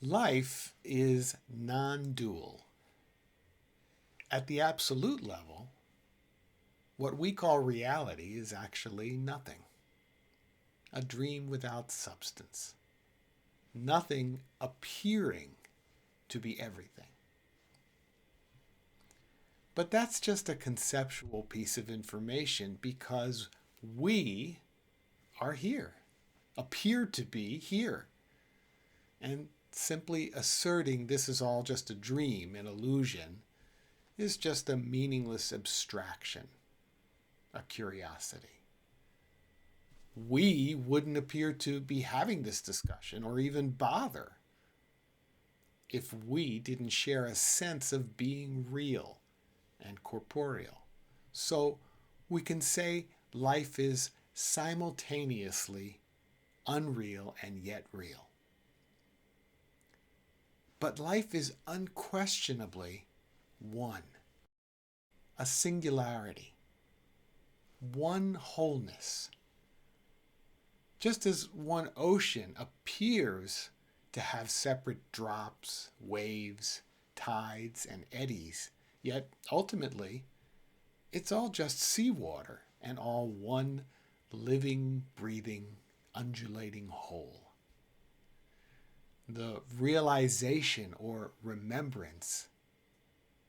Life is non-dual. At the absolute level, what we call reality is actually nothing. A dream without substance. Nothing appearing to be everything. But that's just a conceptual piece of information because we are here, appear to be here. And simply asserting this is all just a dream, an illusion, is just a meaningless abstraction, a curiosity. We wouldn't appear to be having this discussion or even bother if we didn't share a sense of being real and corporeal. So we can say life is simultaneously unreal and yet real. But life is unquestionably one, a singularity, one wholeness. Just as one ocean appears to have separate drops, waves, tides, and eddies, yet ultimately it's all just seawater and all one living, breathing, undulating whole. The realization or remembrance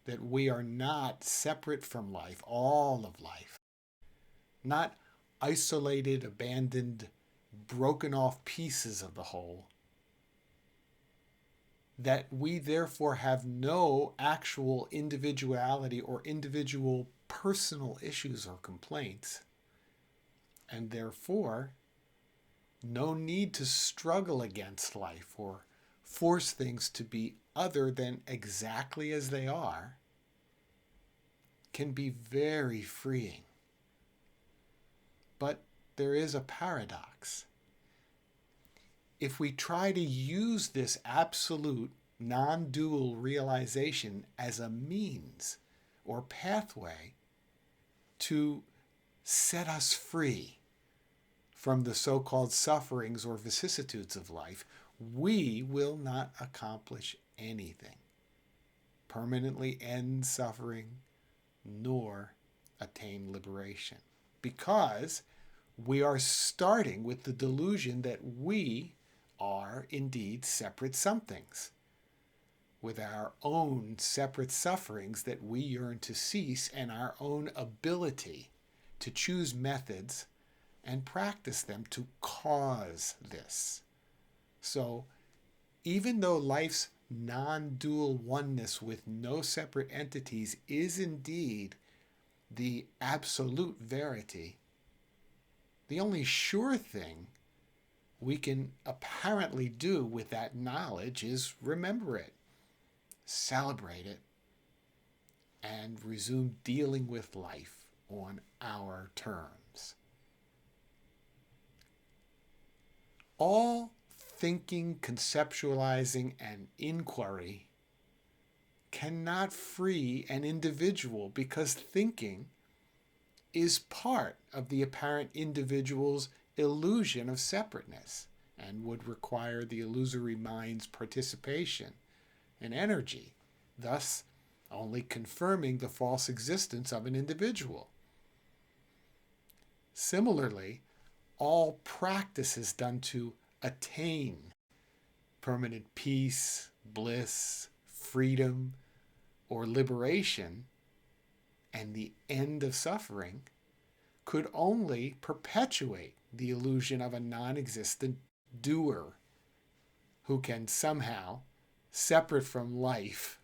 that we are not separate from life, all of life, not isolated, abandoned, broken off pieces of the whole, that we therefore have no actual individuality or individual personal issues or complaints, and therefore no need to struggle against life or force things to be other than exactly as they are, can be very freeing. But there is a paradox. If we try to use this absolute non-dual realization as a means or pathway to set us free from the so-called sufferings or vicissitudes of life, we will not accomplish anything, permanently end suffering, nor attain liberation. Because we are starting with the delusion that we are indeed separate somethings, with our own separate sufferings that we yearn to cease and our own ability to choose methods and practice them to cause this. So even though life's non-dual oneness with no separate entities is indeed the absolute verity, the only sure thing we can apparently do with that knowledge is remember it, celebrate it, and resume dealing with life on our terms. All thinking, conceptualizing, and inquiry cannot free an individual because thinking is part of the apparent individual's illusion of separateness and would require the illusory mind's participation and energy, thus only confirming the false existence of an individual. Similarly, all practices done to attain permanent peace, bliss, freedom, or liberation, and the end of suffering, could only perpetuate the illusion of a non-existent doer who can somehow, separate from life,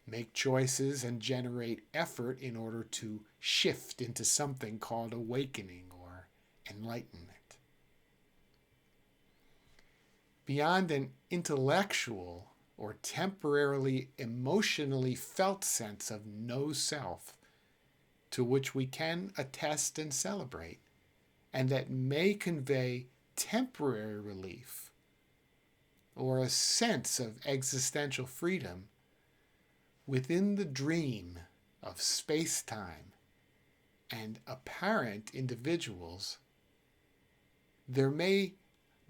make choices and generate effort in order to shift into something called awakening or enlightenment. Beyond an intellectual or temporarily emotionally felt sense of no self, to which we can attest and celebrate, and that may convey temporary relief or a sense of existential freedom within the dream of space-time and apparent individuals, there may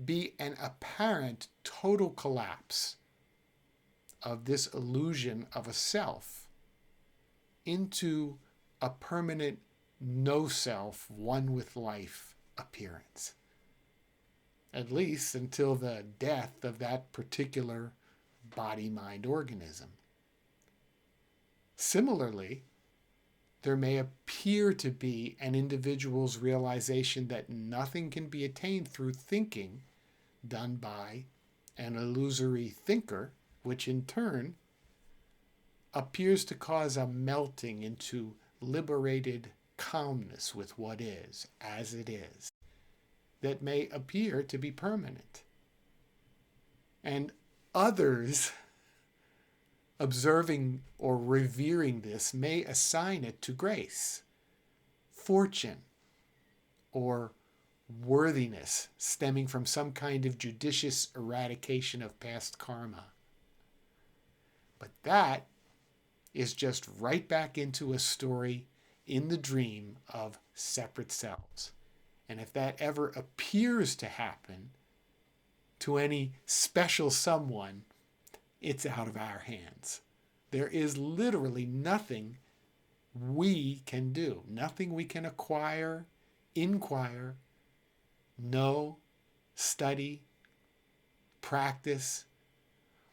be an apparent total collapse of this illusion of a self into a permanent no self, one with life appearance. At least until the death of that particular body-mind organism. Similarly, there may appear to be an individual's realization that nothing can be attained through thinking done by an illusory thinker, which in turn appears to cause a melting into liberated calmness with what is, as it is, that may appear to be permanent. And others observing or revering this may assign it to grace, fortune, or worthiness stemming from some kind of judicious eradication of past karma. But that is just right back into a story in the dream of separate selves. And if that ever appears to happen to any special someone, it's out of our hands. There is literally nothing we can do, nothing we can acquire, inquire, know, study, practice,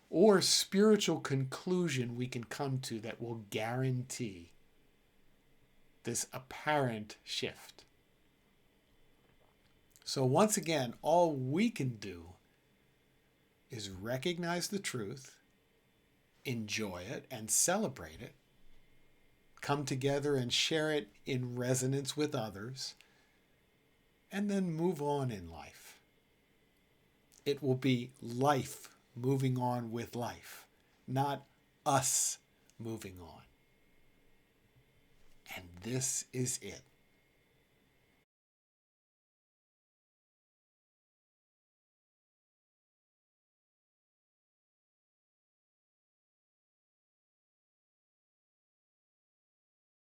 or spiritual conclusion we can come to that will guarantee this apparent shift. So once again, all we can do is recognize the truth, enjoy it and celebrate it, come together and share it in resonance with others, and then move on in life. It will be life moving on with life, not us moving on. And this is it.